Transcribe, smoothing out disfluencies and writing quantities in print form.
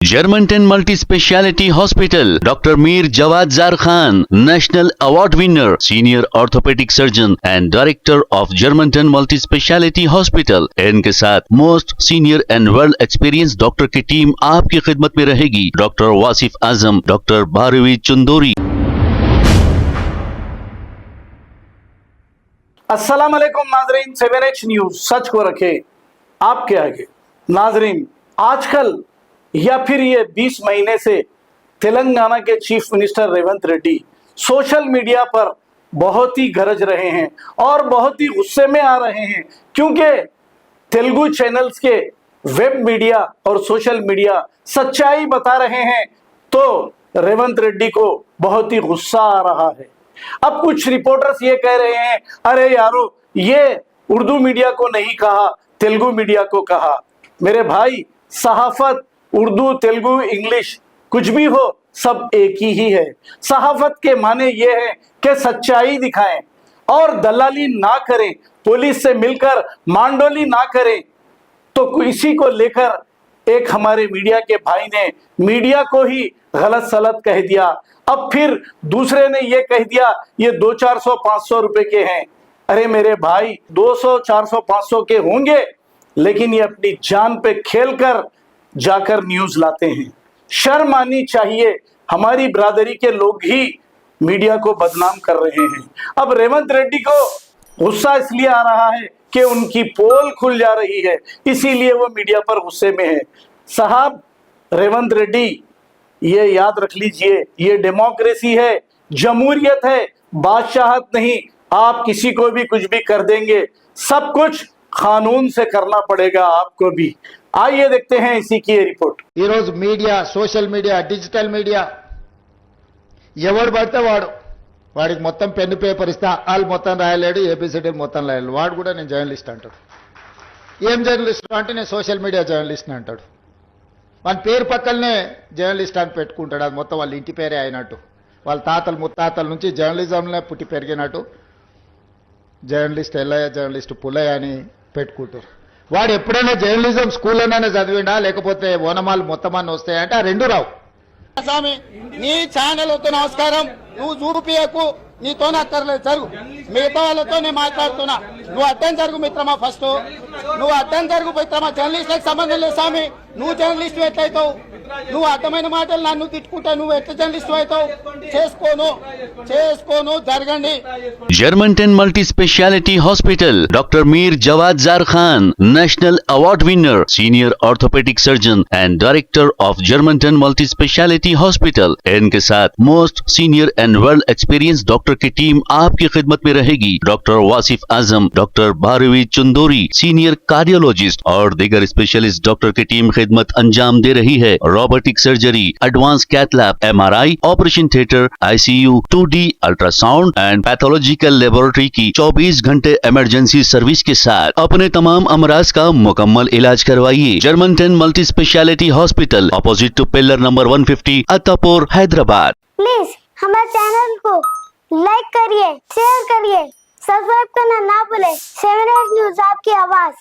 Germantown Multi Speciality Hospital, Dr. Mir Jawad Zar Khan, National Award winner, Senior Orthopedic Surgeon and Director of Germantown Multi Speciality Hospital। इनके साथ most senior and world experience doctor की टीम आपकी खिदमत में रहेगी। Doctor Wasif Azam, doctor Bharvi Chandori. अस्सलाम वालेकुम नाजरीन, 7H न्यूज सच को रखे आपके आगे। नाजरीन, आजकल या फिर ये 20 महीने से तेलंगाना के chief minister Revanth Reddy social media पर बहुत ही गरज रहे हैं और बहुत ही गुस्से में आ रहे हैं, क्योंकि तेलुगु चैनल्स के वेब मीडिया और सोशल मीडिया सच्चाई बता रहे हैं तो रेवंत रेड्डी को बहुत ही गुस्सा आ रहा है। अब कुछ रिपोर्टर्स ये कह रहे हैं, अरे यारो, ये उर्दू मीडिया को नहीं कहा, तेलुगु मीडिया को कहा। मेरे भाई, सहाफत उर्दू, तेलुगु, इंग्लिश कुछ भी हो, सब एक ही है। सहाफत के माने ये है कि सच्चाई दिखाएं और दलाली ना करें, पुलिस से मिलकर मांडोली ना करें। तो इसी को लेकर एक हमारे मीडिया के भाई ने मीडिया को ही गलत सलत कह दिया। अब फिर दूसरे ने ये कह दिया ये 200-400-500 रुपए के हैं। अरे मेरे भाई, 200-400-500 के होंगे, लेकिन ये अपनी जान पे खेलकर जाकर न्यूज लाते हैं। शर्म आनी चाहिए। हमारी बिरादरी के लोग ही मीडिया को बदनाम कर रहे हैं। अब रेवंत रेड्डी को गुस्सा इसलिए आ रहा है कि उनकी पोल खुल जा रही है, इसीलिए वो मीडिया पर गुस्से में है। साहब रेवंत रेड्डी, ये याद रख लीजिए, ये डेमोक्रेसी है, जमहूरियत है, बादशाहत नहीं। आप किसी को भी कुछ भी कर देंगे, सब कुछ कानून से करना पड़ेगा आपको भी। आइए देखते हैं इसी की ये report. Media, social media, digital media ఎవడు పడితే వాడికి మొత్తం పెన్ను పేపర్ ఇస్తా, ఆల్ మొత్తం రాయలేడు, ఏబిసిడి మొత్తం రాయలేడు, వాడు కూడా నేను జర్నలిస్ట్ అంటాడు। ఏం జర్నలిస్ట్ అంటే నేను సోషల్ మీడియా జర్నలిస్ట్ అంటాడు। వాని పేరు పక్కనే జర్నలిస్ట్ అని పెట్టుకుంటాడు। అది మొత్తం వాళ్ళ ఇంటి పేరే అయినట్టు, వాళ్ళ తాతలు ముత్తాతల నుంచి జర్నలిజంలో పుట్టి పెరిగినట్టు జర్నలిస్ట్ ఎల్లయ్య, జర్నలిస్ట్ పుల్లయ్య అని పెట్టుకుంటారు। వాడు ఎప్పుడైనా జర్నలిజం స్కూల్లోనే చదివిండా, లేకపోతే ఓనమాలు మొత్తం అన్నీ వస్తాయంటే ఆ రెండు రావు। స్వామి, నీ ఛానల్ తో నమస్కారం, నువ్వు చూపియకు, నీతో అక్కర్లేదు, జరుగు, మిగతా వాళ్ళతో నేను మాట్లాడుతున్నా, నువ్వు అడ్డం జరుగు మిత్రమా, ఫస్ట్ నువ్వు అడ్డం జరుగు మిత్రమా, జర్నలిస్ట్లకు సంబంధం లేదు స్వామి, నువ్వు జర్నలిస్ట్ ఎట్లయితావు, నువ్వు అడ్డమైన మాటలు నన్ను తిట్టుకుంటా, నువ్వు ఎట్లా జర్నలిస్ట్ అవుతావు, చేసుకోను జరగండి। Germantown Multi Speciality Hospital, Dr. Mir Jawad Zar Khan, National Award winner, Senior Orthopedic Surgeon and Director of Germantown Multi Speciality Hospital। इनके साथ most senior and world experience doctor की टीम आपकी खिदमत में रहेगी। Doctor Wasif Azam, doctor Bharvi Chandori, senior cardiologist और दीगर स्पेशलिस्ट डॉक्टर की टीम खिदमत अंजाम दे रही है। Robotic surgery, advance cath lab, MRI, operation theatre, ICU, 2D ultrasound and pathological laboratory की 24 घंटे इमरजेंसी सर्विस के साथ अपने तमाम अमराज का मुकम्मल इलाज करवाइए। Germanton multi speciality hospital, opposite to pillar number 150, Attapur, Hyderabad. Please हमारे चैनल को लाइक करिए, शेयर करिए, सब्सक्राइब करना ना भूले। 7H न्यूज, आपकी आवाज।